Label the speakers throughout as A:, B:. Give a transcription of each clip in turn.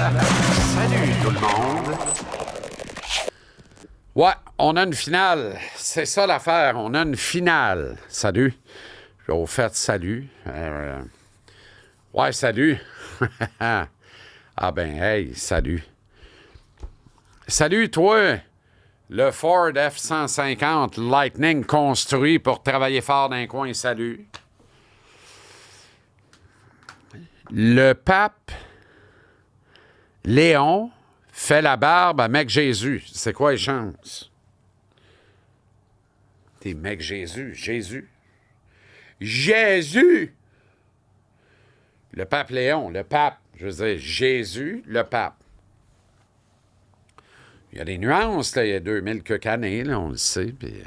A: Salut tout le monde. Ouais, on a une finale. C'est ça l'affaire. On a une finale. Salut. Au fait, salut. Ouais, salut. Ah ben, hey, salut. Salut, toi. Le Ford F-150 Lightning construit pour travailler fort dans un coin. Salut. Le pape Léon fait la barbe à Mec Jésus. C'est quoi les chances? T'es Mec Jésus. Jésus. Jésus! Le pape Léon, le pape. Je veux dire, Jésus, le pape. Il y a des nuances, là. Il y a 2000 quelques années, là, on le sait. Puis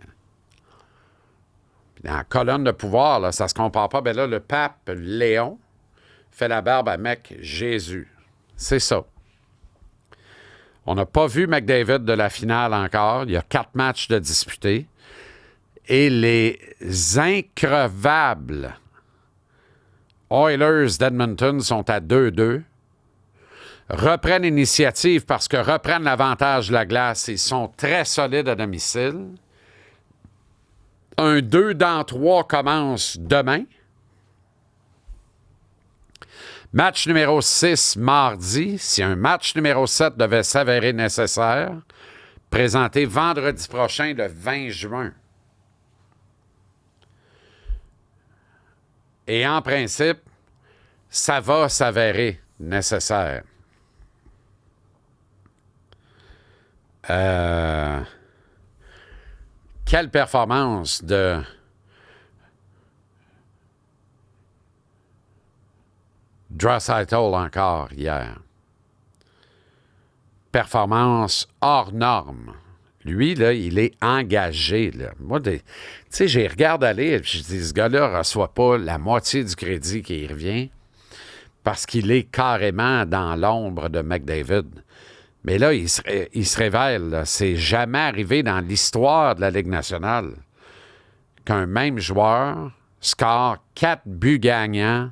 A: dans la colonne de pouvoir, là, ça se compare pas. Ben là, le pape Léon fait la barbe à Mec Jésus. C'est ça. On n'a pas vu McDavid de la finale encore. Il y a 4 matchs de disputés. Et les increvables Oilers d'Edmonton sont à 2-2. Reprennent l'initiative parce que reprennent l'avantage de la glace. Ils sont très solides à domicile. Un 2 dans 3 commence demain. Match numéro 6 mardi. Si un match numéro 7 devait s'avérer nécessaire, présenté vendredi prochain, le 20 juin. Et en principe, ça va s'avérer nécessaire. Quelle performance de Draisaitl encore hier. Performance hors norme. Lui, là, il est engagé. Là. Moi, tu sais, j'ai regardé aller et je dis, ce gars-là ne reçoit pas la moitié du crédit qui revient parce qu'il est carrément dans l'ombre de McDavid. Mais là, il se révèle. Là. C'est jamais arrivé dans l'histoire de la Ligue nationale qu'un même joueur score 4 buts gagnants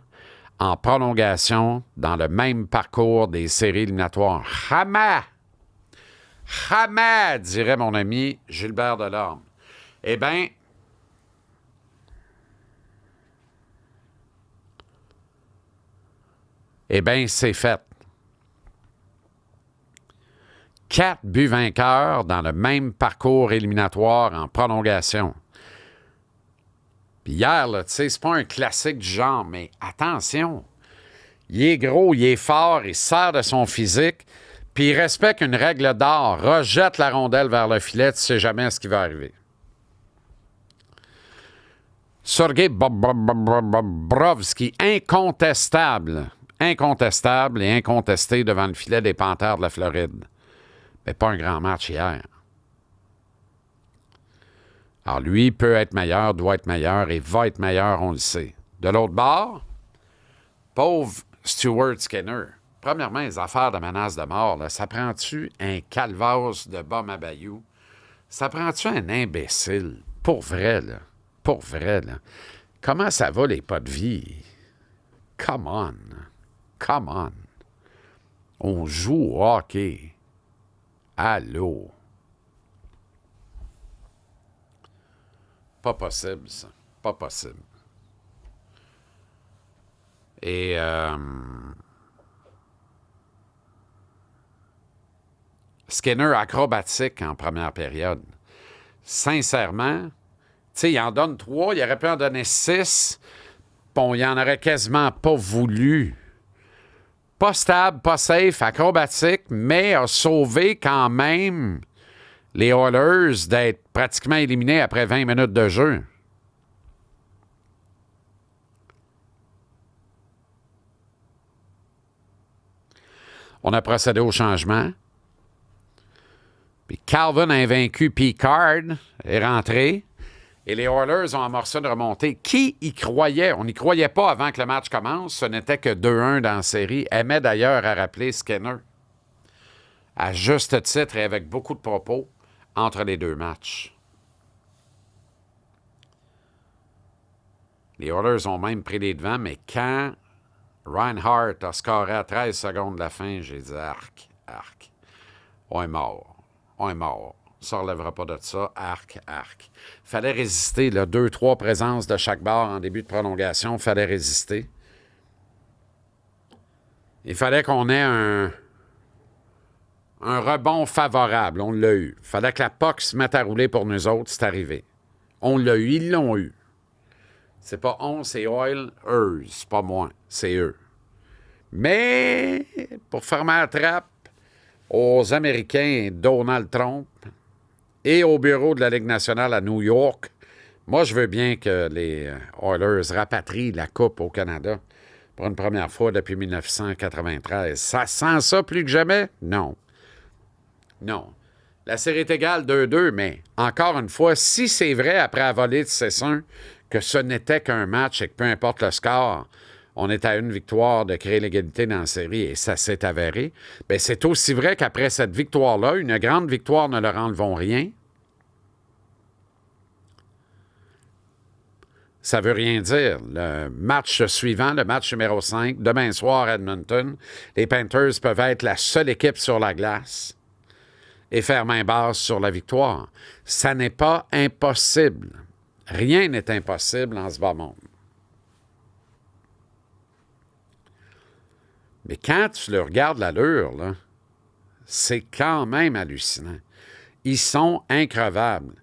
A: en prolongation dans le même parcours des séries éliminatoires. Jamais! Jamais, dirait mon ami Gilbert Delorme. Eh bien, c'est fait. 4 buts vainqueurs dans le même parcours éliminatoire en prolongation. Puis hier, là, tu sais, c'est pas un classique du genre, mais attention, il est gros, il est fort, il sert de son physique, puis il respecte une règle d'or, rejette la rondelle vers le filet, tu sais jamais ce qui va arriver. Sergei Bobrovski, incontestable et incontesté devant le filet des Panthères de la Floride. Mais pas un grand match hier. Alors lui peut être meilleur, doit être meilleur et va être meilleur, on le sait. De l'autre bord, pauvre Stuart Skinner. Premièrement, les affaires de menace de mort, là, ça prend-tu un calvasse de bas à Bayou? Ça prend-tu un imbécile? Pour vrai, là. Pour vrai, là. Comment ça va, les pas de vie? Come on. Come on. On joue au hockey. Allô? Pas possible, ça. Pas possible. Et Skinner acrobatique en première période. Sincèrement, tu sais, il en donne 3, il aurait pu en donner 6. Bon, il en aurait quasiment pas voulu. Pas stable, pas safe, acrobatique, mais a sauvé quand même les Oilers d'être pratiquement éliminés après 20 minutes de jeu. On a procédé au changement. Puis Calvin, invaincu Picard, est rentré. Et les Oilers ont amorcé une remontée. Qui y croyait? On n'y croyait pas avant que le match commence. Ce n'était que 2-1 dans la série. Aimait d'ailleurs à rappeler Skinner. À juste titre et avec beaucoup de propos entre les deux matchs. Les Oilers ont même pris les devants, mais quand Reinhardt a scoré à 13 secondes de la fin. J'ai dit, arc, arc. On est mort. On est mort. On ne se relèvera pas de ça. Arc, arc. Fallait résister. 2-3 présences de chaque barre en début de prolongation. Fallait résister. Il fallait qu'on ait un rebond favorable. On l'a eu. Il fallait que la POC se mette à rouler pour nous autres. C'est arrivé. On l'a eu. Ils l'ont eu. C'est pas on, c'est Oil, eux. C'est pas moi, c'est eux. Mais pour fermer la trappe aux Américains Donald Trump et au bureau de la Ligue nationale à New York, moi, je veux bien que les Oilers rapatrient la Coupe au Canada pour une première fois depuis 1993. Ça sent ça plus que jamais? Non. Non. La série est égale 2-2, mais encore une fois, si c'est vrai après la volée de 6-1 que ce n'était qu'un match et que peu importe le score, on est à une victoire de créer l'égalité dans la série et ça s'est avéré, bien, c'est aussi vrai qu'après cette victoire-là, une grande victoire ne leur enlevons rien. Ça ne veut rien dire. Le match suivant, le match numéro 5, demain soir à Edmonton, les Panthers peuvent être la seule équipe sur la glace et faire main basse sur la victoire. Ça n'est pas impossible. Rien n'est impossible en ce bas monde. Mais quand tu le regardes l'allure, là, c'est quand même hallucinant. Ils sont increvables.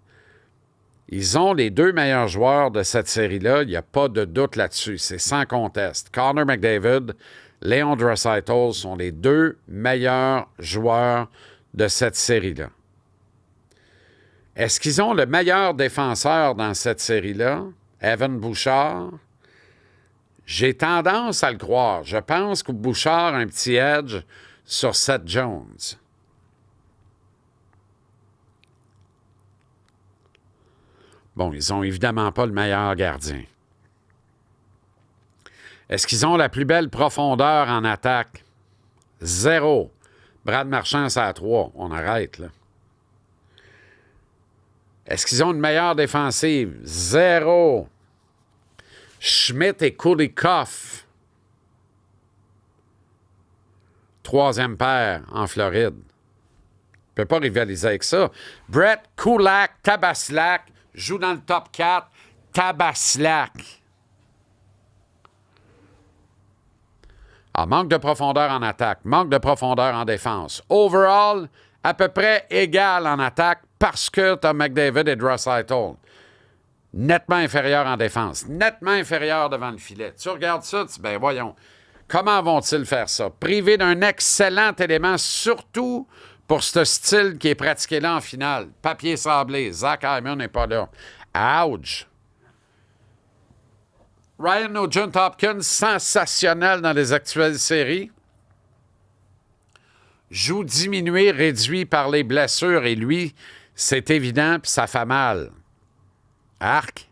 A: Ils ont les deux meilleurs joueurs de cette série-là. Il n'y a pas de doute là-dessus. C'est sans conteste. Connor McDavid, Leon Draisaitl sont les deux meilleurs joueurs de cette série-là. Est-ce qu'ils ont le meilleur défenseur dans cette série-là? Evan Bouchard? J'ai tendance à le croire. Je pense que Bouchard a un petit edge sur Seth Jones. Bon, ils n'ont évidemment pas le meilleur gardien. Est-ce qu'ils ont la plus belle profondeur en attaque? 0. Brad Marchand, c'est à 3. On arrête, là. Est-ce qu'ils ont une meilleure défensive? 0. Schmidt et Kulikov. Troisième paire en Floride. Ne peut pas rivaliser avec ça. Brett Kulak, Tabaslak, joue dans le top 4. Tabaslak. Manque de profondeur en attaque, manque de profondeur en défense. Overall, à peu près égal en attaque parce que tu as McDavid et Draisaitl. Nettement inférieur en défense, nettement inférieur devant le filet. Tu regardes ça, tu dis, ben voyons, comment vont-ils faire ça? Privé d'un excellent élément, surtout pour ce style qui est pratiqué là en finale. Papier sablé, Zach Hyman n'est pas là. Ouch! Ryan Nugent-Hopkins, sensationnel dans les actuelles séries. Joue diminué, réduit par les blessures, et lui, c'est évident, puis ça fait mal. Arc.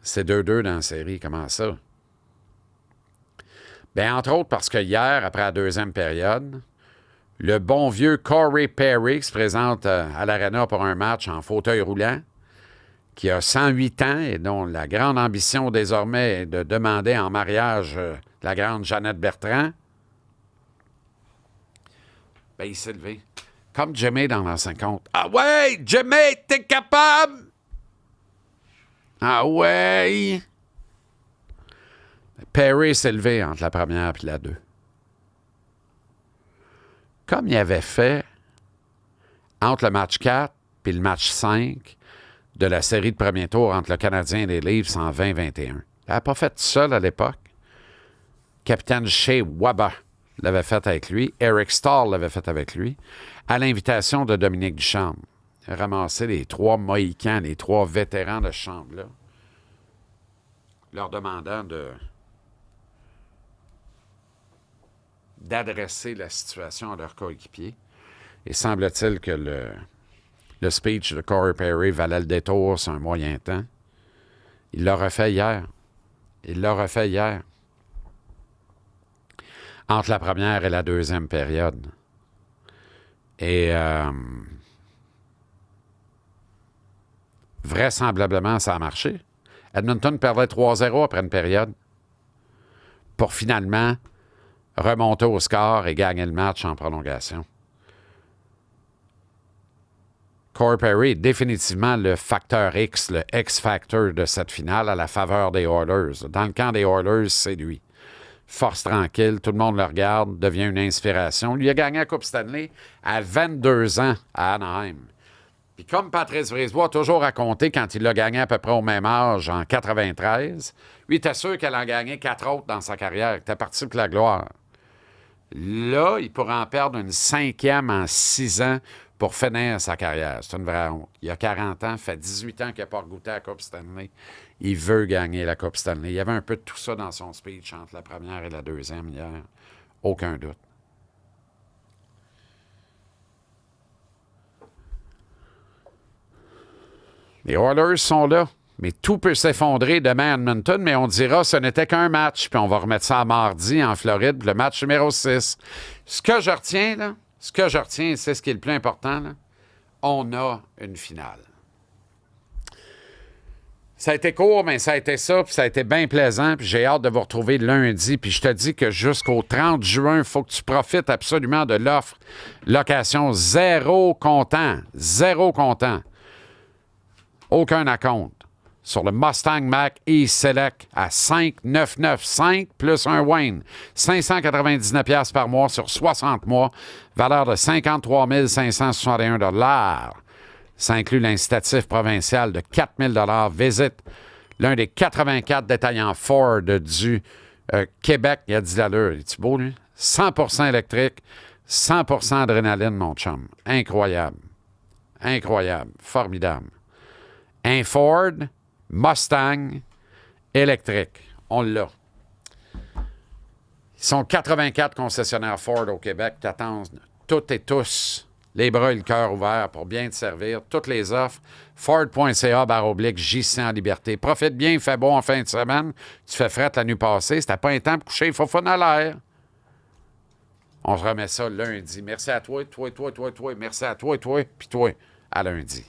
A: C'est 2-2 dans la série, comment ça? Bien, entre autres parce que hier, après la deuxième période, le bon vieux Corey Perry qui se présente à l'Arena pour un match en fauteuil roulant, qui a 108 ans et dont la grande ambition désormais est de demander en mariage la grande Jeannette Bertrand, bien, il s'est levé. Comme Jimmy dans l'an 50. Ah ouais, Jimmy, t'es capable? Ah ouais! Perry s'est levé entre la première et la 2. Comme il avait fait entre le match 4 et le match 5 de la série de premier tour entre le Canadien et les Leafs en 2021. Il n'avait pas fait seul à l'époque. Capitaine Shea Weber l'avait fait avec lui. Eric Stahl l'avait fait avec lui. À l'invitation de Dominique Ducharme. Il a ramassé les 3 Mohicans, les 3 vétérans de ce chambre-là, leur demandant d'adresser la situation à leurs coéquipiers. Et semble-t-il que le speech de Corey Perry valait le détour sur un moyen temps. Il l'a refait hier. Entre la première et la deuxième période. Et vraisemblablement, ça a marché. Edmonton perdait 3-0 après une période. pour finalement remonter au score et gagner le match en prolongation. Corey Perry est définitivement le facteur X, le X-factor de cette finale à la faveur des Oilers. Dans le camp des Oilers, c'est lui. Force tranquille, tout le monde le regarde, devient une inspiration. Lui a gagné la Coupe Stanley à 22 ans à Anaheim. Puis comme Patrice Brisebois a toujours raconté quand il l'a gagné à peu près au même âge, en 93, lui était sûr qu'elle en gagnait 4 autres dans sa carrière, qu'il était parti pour la gloire. Là, il pourrait en perdre une 5e en 6 ans pour finir sa carrière. C'est une vraie honte. Il a 40 ans, fait 18 ans qu'il n'a pas goûté à la Coupe Stanley. Il veut gagner la Coupe Stanley. Il y avait un peu de tout ça dans son speech entre la première et la deuxième hier. Aucun doute. Les Oilers sont là. Mais tout peut s'effondrer demain à Edmonton, mais on dira ce n'était qu'un match, puis on va remettre ça à mardi en Floride, le match numéro 6. Ce que je retiens, c'est ce qui est le plus important, là. On a une finale. Ça a été court, mais ça a été ça, puis ça a été bien plaisant, puis j'ai hâte de vous retrouver lundi, puis je te dis que jusqu'au 30 juin, il faut que tu profites absolument de l'offre location zéro comptant. Zéro comptant. Aucun acompte. Sur le Mustang Mach-E Select à 5,995 plus un Wayne. 599$ par mois sur 60 mois. Valeur de 53 561$. Ça inclut l'incitatif provincial de 4 000$. Visite l'un des 84 détaillants Ford du Québec. Il a dit l'allure. Es-tu beau, lui? 100% électrique, 100% adrénaline, mon chum. Incroyable. Incroyable. Formidable. Un Ford Mustang électrique. On l'a. Ils sont 84 concessionnaires Ford au Québec. T'attends toutes et tous les bras et le cœur ouverts pour bien te servir. Toutes les offres. Ford.ca/JC en liberté. Profite bien, il fait beau en fin de semaine. Tu fais fret la nuit passée. C'était pas un temps pour coucher. Il faut fun à l'air. On se remet ça lundi. Merci à toi, toi. Merci à toi, puis toi. À lundi.